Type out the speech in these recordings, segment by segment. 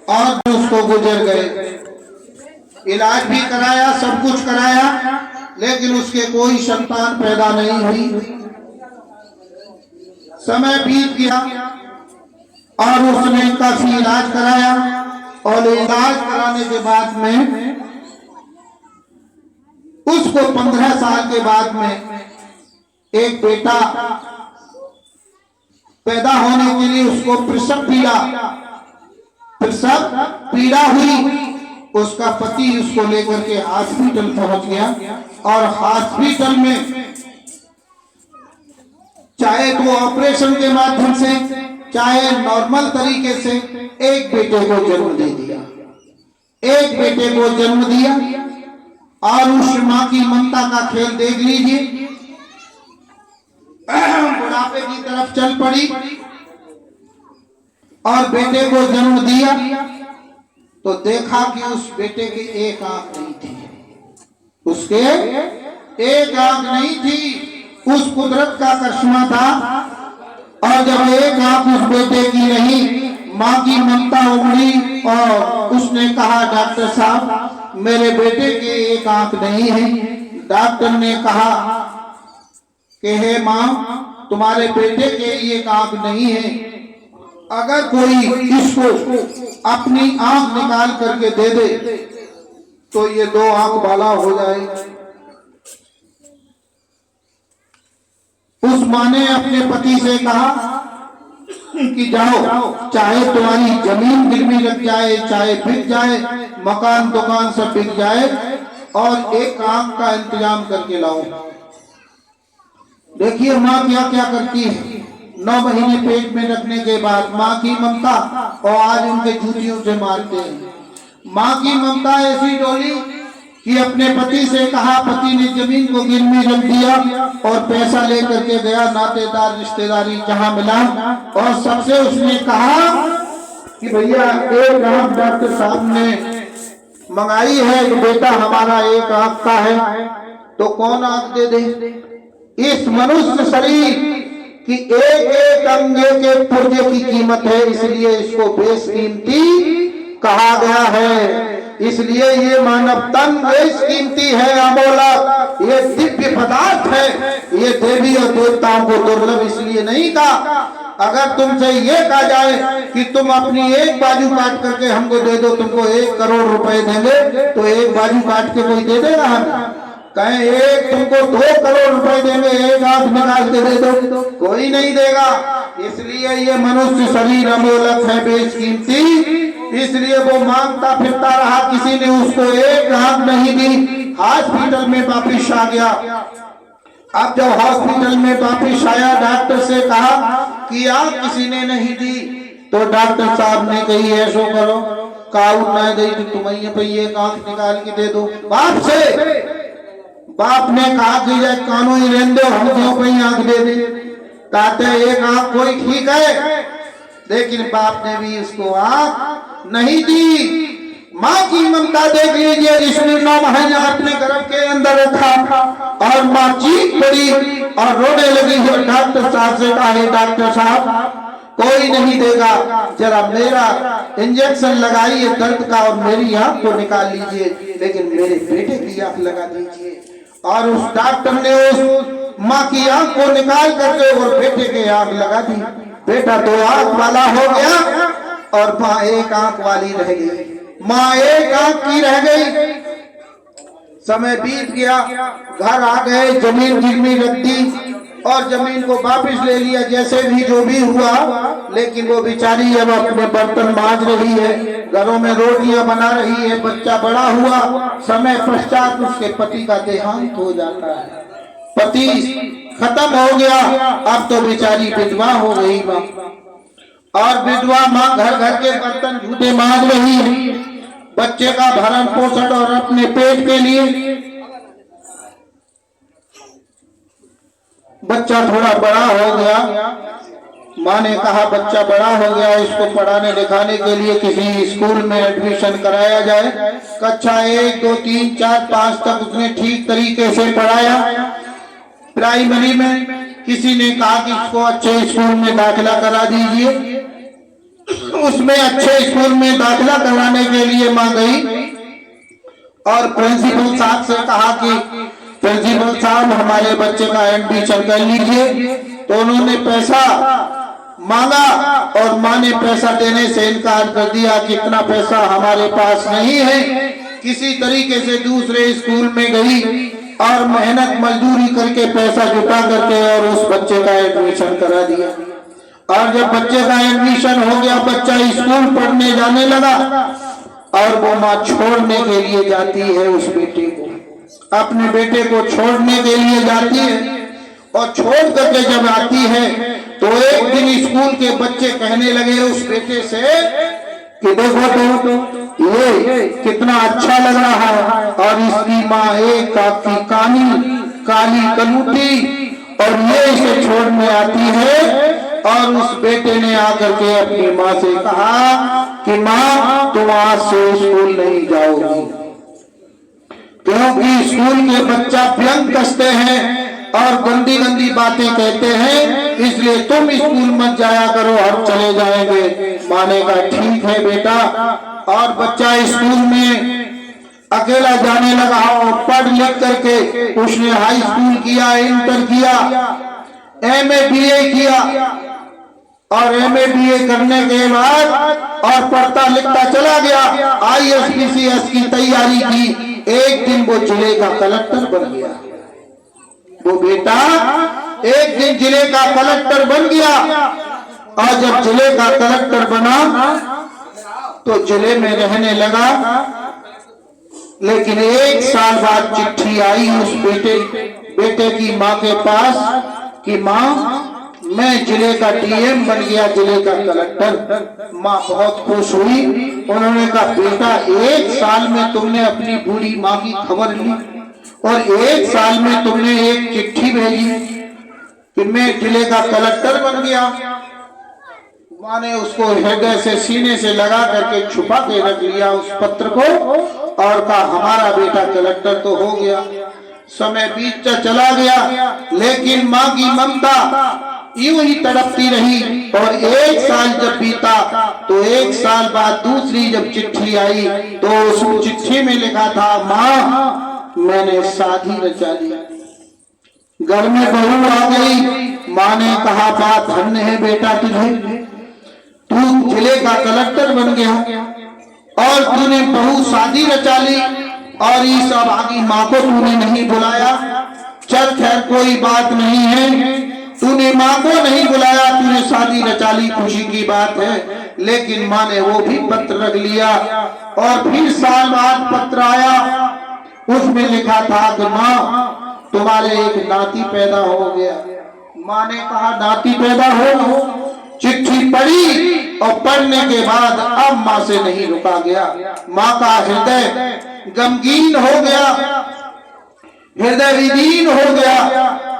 और उसको गुजर गए। इलाज भी कराया, सब कुछ कराया, लेकिन उसके कोई संतान पैदा नहीं हुई। समय बीत गया और उसने काफी इलाज कराया और इलाज कराने के बाद में उसको 15 साल के बाद में एक बेटा पैदा होने के लिए उसको प्रसव पीड़ा हुई। उसका पति उसको लेकर के हॉस्पिटल पहुंच गया और हॉस्पिटल में चाहे तो ऑपरेशन के माध्यम से चाहे नॉर्मल तरीके से एक बेटे को जन्म दे दिया, एक बेटे को जन्म दिया। और उस मां की ममता का खेल देख लीजिए, बुढ़ापे की तरफ चल पड़ी और बेटे को जन्म दिया तो देखा कि उस बेटे की एक आंख नहीं थी, उसके एक आंख नहीं थी। उस कुदरत का करिश्मा था। और जब एक आंख उस बेटे की रही, मां की ममता उमड़ी और उसने कहा डॉक्टर साहब मेरे बेटे के एक आंख नहीं है। डॉक्टर ने कहा कि हे मां तुम्हारे बेटे के एक आंख नहीं है, अगर कोई इसको अपनी आंख निकाल करके दे दे तो ये 2 आंख वाला हो जाए। उस मां ने अपने पति से कहा कि जाओ, चाहे तुम्हारी जमीन गिरवी लग जाए, चाहे बिक जाए, मकान दुकान सब बिक जाए और एक आंख का इंतजाम करके लाओ। देखिए माँ क्या क्या करती है। 9 महीने पेट में रखने के बाद माँ की ममता, और आज उनके जूतियों से मारते हैं। माँ की ममता ऐसी डोली कि अपने पति से कहा, पति ने जमीन को गिरवी रख दिया और पैसा लेकर के गया नातेदार रिश्तेदारी जहां मिला और सबसे उसने कहा कि भैया एक आंख डॉक्टर साहब ने मंगाई है, कि बेटा हमारा एक आंख का है तो कौन आंख दे दे। इस मनुष्य शरीर की एक एक अंगे के पुर्जे की कीमत है, इसलिए इसको बेशकीमती कहा गया है। इसलिए ये मानव तन बेशकीमती है, अमोलक, ये दिव्य पदार्थ है, ये देवी और देवताओं को दुर्लभ इसलिए नहीं कहा। अगर तुमसे ये कहा जाए कि तुम अपनी एक बाजू काट करके हमको दे दो, तुमको 1 करोड़ रुपए देंगे, तो एक बाजू काट के कोई दे देगा? हम कहें एक तुमको 2 करोड़ रुपए देंगे, एक आंख निकाल के दे दो, कोई नहीं देगा। इसलिए ये मनुष्य शरीर अमोलक है, बेशकीमती, इसलिए वो मांगता फिरता रहा, किसी ने उसको एक आंख नहीं दी। हॉस्पिटल में वापिस आ गया। अब जब हॉस्पिटल में वापिस आया, डॉक्टर से कहा कि आंख किसी ने नहीं दी, तो डॉक्टर साहब ने कही ऐसो करो, काउट ना दे तो तुम्हें पे एक आंख निकाल के दे दो। बाप ने कहा कि ये कानों ही रहने दो, हम क्यों पे आंख दे दे, कहते एक आंख कोई ठीक है, लेकिन बाप ने भी उसको आंख नहीं दी। माँ की ममता देख लीजिए, जिसने 9 महीने अपने गर्भ के अंदर रखा और माँ चीख पड़ी और रोने लगी। जब डॉक्टर साहब से कहा, डॉक्टर साहब कोई नहीं देगा, जरा मेरा इंजेक्शन लगाइए दर्द का और मेरी आंख को निकाल लीजिए, लेकिन मेरे बेटे की आंख लगा दीजिए। और उस डॉक्टर ने उस माँ की आंख को निकाल करके और बेटे के आंख लगा दी। बेटा 2 आंख वाला हो गया और माँ एक आंख वाली रह गई। माँ एक आंख की रह गई। समय बीत गया, घर आ गए, जमीन गिरवी रख दी और जमीन को वापस ले लिया, जैसे भी जो भी हुआ। लेकिन वो बेचारी अब अपने बर्तन मांज रही है, घरों में रोटियां बना रही है, बच्चा बड़ा हुआ। समय पश्चात उसके पति का देहांत हो जाता है, पति खत्म हो गया। अब तो बेचारी विधवा हो गई माँ, और विधवा माँ घर घर के बर्तन झूठे मांज रही है, बच्चे का भरण पोषण और अपने पेट के लिए। बच्चा थोड़ा बड़ा हो गया, माँ ने कहा बच्चा बड़ा हो गया, इसको पढ़ाने लिखाने के लिए किसी स्कूल में एडमिशन कराया जाए। कक्षा 1, 2, 3, 4, 5 तक उसने ठीक तरीके से पढ़ाया। प्राइमरी में किसी ने कहा कि इसको अच्छे स्कूल में दाखिला करा दीजिए, उसमें अच्छे स्कूल में दाखिला करवाने के लिए मां गई और प्रिंसिपल साहब से कहा कि प्रिंसिपल साहब हमारे बच्चे का एडमिशन कर लीजिए। तो उन्होंने पैसा मांगा और मां ने पैसा देने से इनकार कर दिया कि इतना पैसा हमारे पास नहीं है। किसी तरीके से दूसरे स्कूल में गई और मेहनत मजदूरी करके पैसा जुटा करके और उस बच्चे का एडमिशन करा दिया। और जब बच्चे का एडमिशन हो गया, बच्चा स्कूल पढ़ने जाने लगा और वो माँ छोड़ने के लिए जाती है उस बेटे को, अपने बेटे को छोड़ने के लिए जाती है। और छोड़ करके जब आती है तो एक दिन स्कूल के बच्चे कहने लगे उस बेटे से कि देखो तो ये कितना अच्छा लग रहा है और इसकी माँ एक काफी काली कलूटी और ये इसे छोड़ने आती है। और उस बेटे ने आकर के अपनी माँ से कहा कि माँ तुम आज से स्कूल नहीं जाओगी, क्योंकि स्कूल के बच्चा व्यंग कसते हैं और गंदी गंदी बातें कहते हैं, इसलिए तुम स्कूल मत जाया करो, हम चले जाएंगे। माँ ने कहा ठीक है बेटा। और बच्चा स्कूल में अकेला जाने लगा और पढ़ लिख करके उसने हाई स्कूल किया, इंटर किया, MA BA किया और MA BA करने के बाद और पढ़ता लिखता चला गया, IAS PCS की तैयारी की। एक दिन वो जिले का कलेक्टर बन गया। वो बेटा एक दिन जिले का कलेक्टर बन गया और जब जिले का कलेक्टर बना तो जिले में रहने लगा। लेकिन एक साल बाद चिट्ठी आई उस बेटे की माँ के पास कि माँ मैं जिले का DM बन गया, जिले का कलेक्टर। माँ बहुत खुश हुई। उन्होंने कहा बेटा एक साल में तुमने अपनी बूढ़ी माँ की खबर ली और एक साल में तुमने एक चिट्ठी भेजी कि मैं जिले का कलेक्टर बन गया। माँ ने उसको हृदय से सीने से लगा करके छुपा के रख लिया उस पत्र को और कहा हमारा बेटा कलेक्टर तो हो गया। समय बीतता चला गया लेकिन माँ की ममता यूं ही तड़पती रही। और एक साल जब बीता तो एक साल बाद दूसरी जब चिट्ठी आई तो उस चिट्ठी में लिखा था माँ मैंने शादी रचा ली, घर में बहू आ गई। माँ ने कहा बात धन्य है बेटा तुझे, तू जिले का कलेक्टर बन गया और तूने बहू शादी रचा ली और इस अभागी माँ को तूने नहीं बुलाया। चल खैर कोई बात नहीं है, तूने माँ को नहीं बुलाया, तूने शादी रचा ली, खुशी की बात है। लेकिन माँ ने वो भी पत्र रख लिया और फिर साल बाद पत्र आया, उसमें लिखा था कि माँ तुम्हारे एक नाती पैदा हो गया। माँ ने कहा नाती पैदा हो। चिट्ठी पढ़ी और पढ़ने के बाद अब माँ से नहीं रुका गया। माँ का हृदय गमगीन हो गया, हृदय विदीन हो गया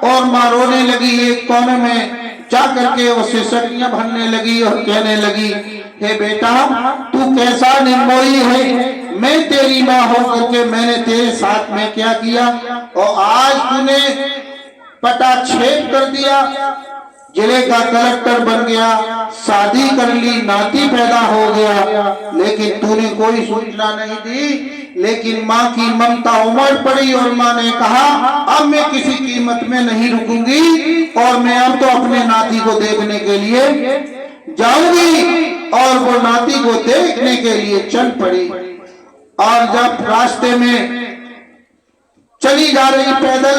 और माँ रोने लगी। एक कोने में जा करके उसे सखियां भरने लगी और कहने लगी हे बेटा तू कैसा निर्मोही है, मैं तेरी माँ होकर के मैंने तेरे साथ में क्या किया और आज तूने पटाक्षेप कर दिया, जिले का कलेक्टर बन गया, शादी कर ली, नाती पैदा हो गया, लेकिन तूने कोई सूचना नहीं दी। लेकिन माँ की ममता उमड़ पड़ी और माँ ने कहा अब मैं किसी कीमत में नहीं रुकूंगी और मैं अब तो अपने नाती को देखने के लिए जाऊंगी। और वो नाती को देखने के लिए चल पड़ी और जब रास्ते में चली जा रही पैदल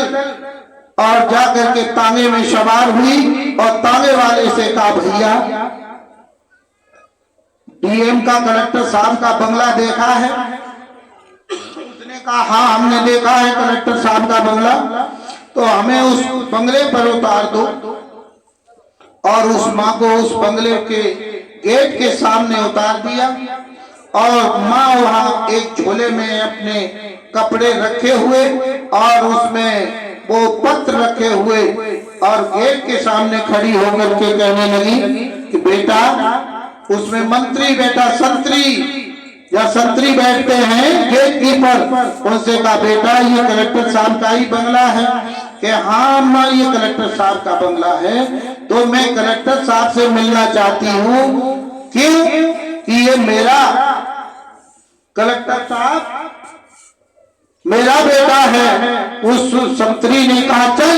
और जाकर के तांगे में सवार हुई और तांगे वाले से कहा भैया DM का कलेक्टर साहब का बंगला देखा है? उसने कहा हाँ हमने देखा है कलेक्टर साहब का बंगला, तो हमें उस बंगले पर उतार दो। और उस माँ को उस बंगले के गेट के सामने उतार दिया और माँ वहां एक झोले में अपने कपड़े रखे हुए और उसमें वो पत्र रखे हुए और गेट के सामने खड़ी होकर के कहने लगी कि बेटा उसमें मंत्री बेटा संतरी बैठते हैं गेट कीपर, उनसे कहा बेटा ये कलेक्टर साहब का ही बंगला है? कि हाँ अम्मा ये कलेक्टर साहब का बंगला है, तो मैं कलेक्टर साहब से मिलना चाहती हूँ, क्यों? कि ये मेरा कलेक्टर साहब मेरा बेटा है। उस संतरी ने कहा चल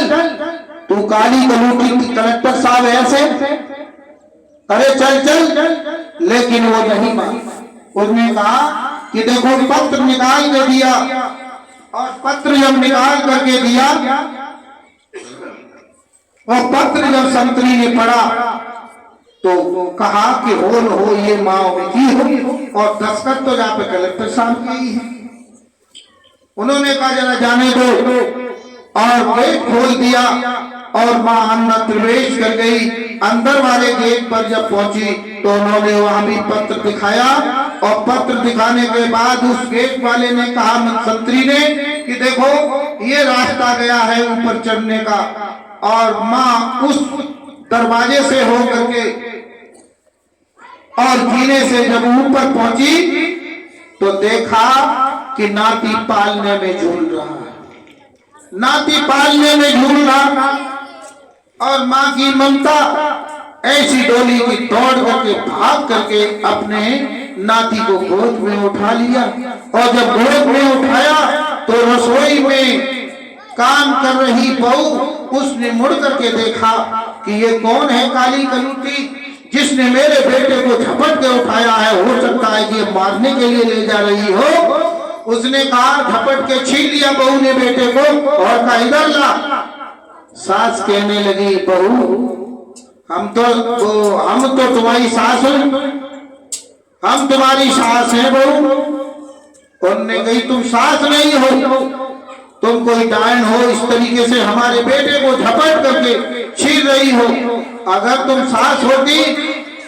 तू काली कलूटी कलेक्टर साहब ऐसे, अरे चल चल, लेकिन वो नहीं माना। उसने कहा कि देखो पत्र निकाल के दिया, और पत्र जब निकाल करके दिया और पत्र जब संतरी ने पढ़ा तो कहा कि हो न हो ये माँ की हो, और दस्तखत तो जहाँ पे कलेक्टर साहब की ही है। उन्होंने कहा जरा जाने दो, और गेट खोल दिया और माँ अंदर प्रवेश कर गई। अंदर वाले गेट पर जब पहुंची तो उन्होंने वहां भी पत्र दिखाया, और पत्र दिखाने के बाद उस गेट वाले ने कहा संतरी ने कि देखो ये रास्ता गया है ऊपर चढ़ने का। और माँ उस दरवाजे से हो करके और जीने से जब ऊपर पहुंची तो देखा कि नाती पालने में झूल रहा है, नाती पालने में झूल रहा। और माँ की ममता ऐसी डोली की दौड़ करके भाग करके अपने नाती को गोद में उठा लिया। और जब गोद में उठाया तो रसोई में काम कर रही बहू उसने मुड़ करके देखा कि ये कौन है काली कलूटी जिसने मेरे बेटे को झपट के उठाया है, हो सकता है कि मारने के लिए ले जा रही हो। उसने कहा, झपट के छीन लिया बहू ने बेटे को और कहा इधर ला। सास कहने लगी, बहू हम तो तुम्हारी सास हो, हम तुम्हारी सास हैं बहू। उन्होंने कही तुम सास नहीं हो, तुम कोई डायन हो, इस तरीके से हमारे बेटे को झपट करके छीन रही हो। अगर तुम सास होती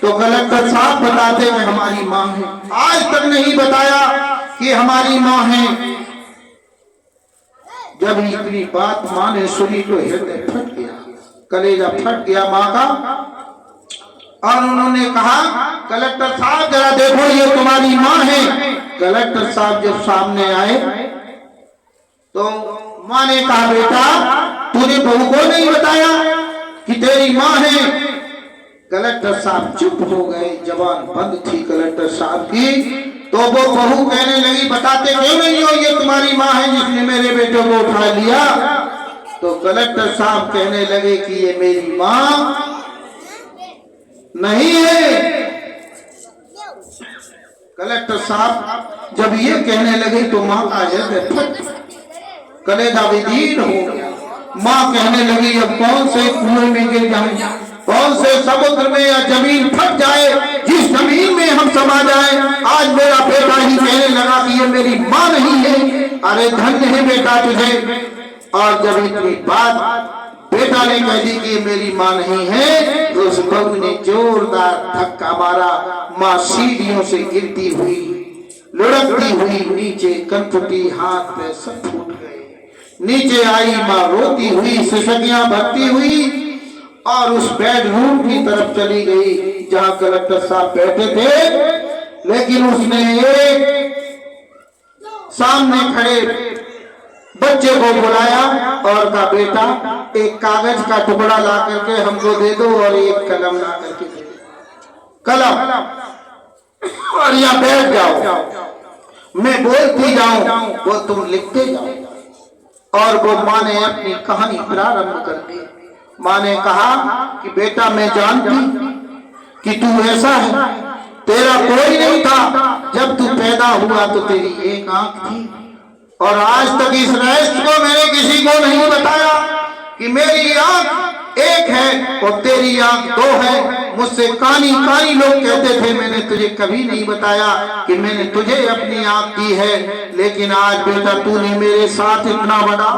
तो कलेक्टर साहब बताते कि हमारी माँ है, आज तक नहीं बताया कि हमारी माँ है। जब इतनी बात माँ ने सुनी तो हृदय फट गया, कलेजा फट गया माँ का। और उन्होंने कहा, कलेक्टर साहब जरा देखो ये तुम्हारी माँ है। कलेक्टर साहब जब सामने आए तो माँ ने कहा, बेटा तूने बहू को नहीं बताया कि तेरी माँ है? कलेक्टर साहब चुप हो गए, जबान बंद थी कलेक्टर साहब की। तो वो बहू कहने लगी, बताते क्यों नहीं हो ये तुम्हारी माँ है जिसने मेरे बेटे को उठा लिया? तो कलेक्टर साहब कहने लगे कि ये मेरी माँ नहीं है। कलेक्टर साहब जब ये कहने लगे तो माँ का हृदय कलेजा विदीन हो गया। माँ कहने लगी, अब कौन से कुएं में गिर जाए, कौन से समुद्र में या जमीन फट जाए, जिस जमीन में हम समा जाए। आज मेरा बेटा ही कहने लगा कि ये मेरी माँ नहीं है। अरे धन्य है बेटा तुझे। और जब इतनी बात बेटा ने कह दी कि मेरी माँ नहीं है, तो उस बहू ने जोरदार धक्का मारा। माँ सीढ़ियों से गिरती हुई, लुढ़कती हुई नीचे, कनपटी हाथ पे सब फूट गए। नीचे आई माँ रोती हुई, सिसकियां भरती हुई और उस बेडरूम की तरफ चली गई जहां कलेक्टर साहब बैठे थे। लेकिन उसने एक सामने खड़े बच्चे को बुलाया और कहा, बेटा एक कागज का टुकड़ा ला करके हमको दे दो और एक कलम ला करके दे दो, कलम, और यहाँ बैठ जाओ, मैं बोलती जाऊं वो तुम लिखते जाओ। और वो माँ ने अपनी कहानी प्रारंभ कर दी। माँ ने कहा कि बेटा मैं जानती कि तू ऐसा है, तेरा कोई नहीं था। जब तू पैदा हुआ तो तेरी एक आंख थी, और आज तक इस रहस्य को मैंने किसी को नहीं बताया कि मेरी आंख एक है और तेरी आंख दो है। मुझसे कानी कानी लोग कहते थे, मैंने तुझे कभी नहीं बताया कि मैंने तुझे अपनी आंख दी है। लेकिन आज बेटा तूने मेरे साथ इतना बड़ा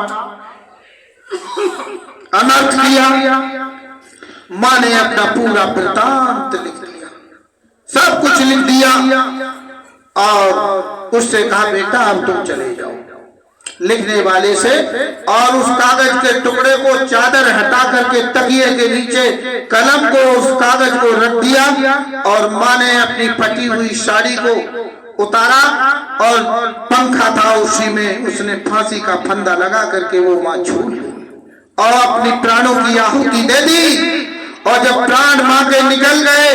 अनर्थ किया। माँ ने अपना पूरा वृत्तांत लिख लिया, सब कुछ लिख दिया और उससे कहा, बेटा अब तुम चले जाओ। लिखने वाले से और उस कागज के टुकड़े को चादर हटा करके तकिए के नीचे कलम को, उस कागज को रख दिया। और माँ ने अपनी फटी हुई साड़ी को उतारा और पंखा था उसी में उसने फांसी का फंदा लगा करके वो माँ छूट गई और अपनी प्राणों की आहुति दे दी। और जब प्राण माँ के निकल गए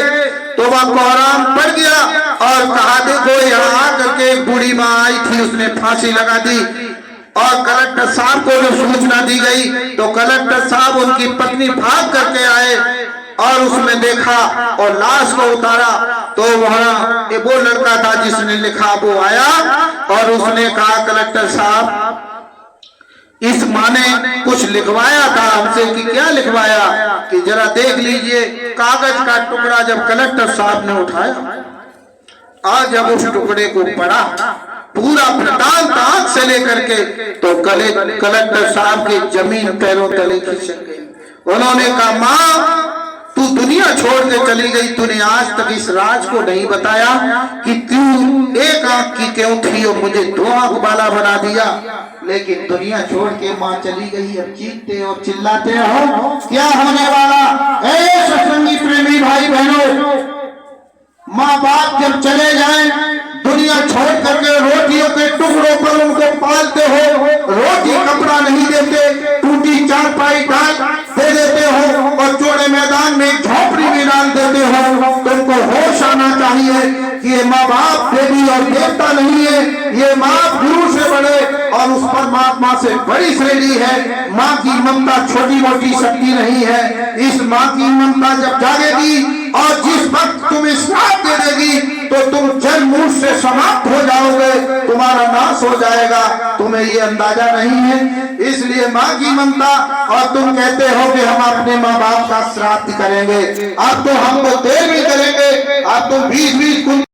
तो वह कोहराम पड़ गया और कहा देखो यहाँ आकर के एक बूढ़ी माँ आई थी, उसने फांसी लगा दी। और कलेक्टर साहब को जो सूचना दी गई तो कलेक्टर साहब उनकी पत्नी भाग करके आए और उसमें देखा और लाश को उतारा तो वहां वो लड़का था जिसने लिखा वो आया और उसने कहा कलेक्टर साहब इस माँ ने कुछ लिखवाया था हमसे कि क्या लिखवाया कि जरा देख लीजिए। कागज का टुकड़ा जब कलेक्टर साहब ने उठाया, आज जब उस टुकड़े को पढ़ा पूरा वृतांत आंख से लेकर के तो कलेक्टर साहब के जमीन पैरों तले खिसक गई। उन्होंने कहा माँ तू दुनिया छोड़ के चली गई, तूने आज तक इस राज को नहीं बताया कि तू एक आंख की क्यों थी और मुझे दो आंख वाला बना दिया। लेकिन दुनिया छोड़ के माँ चली गई, अब चीखते और चिल्लाते हो क्या होने वाला। ऐ सत्संगी प्रेमी भाई बहनों, माँ बाप जब चले जाएं दुनिया छोड़ करके रोटियों के टुकड़ों पर उनको पालते हो, रोटी कपड़ा नहीं देते, टूटी चारपाई दे देते हो और चौड़े मैदान में झोपड़ी में डाल देते हो। तुमको होश आना चाहिए कि ये माँ बाप देवी और देवता नहीं है, ये माँ गुरु से बड़े और उस परमात्मा से बड़ी श्रेणी है। माँ की ममता छोटी मोटी शक्ति नहीं है। इस माँ की ममता जब जागेगी और जिस वक्त तुम श्राप दे देगी तो तुम जन्म मूल से समाप्त हो जाओगे, तुम्हारा नाश हो जाएगा, तुम्हें ये अंदाजा नहीं है। इसलिए माँ की ममता और तुम कहते हो कि हम अपने माँ बाप का श्राद्ध करेंगे, अब तो हमको देर भी करेंगे, अब तो 20-20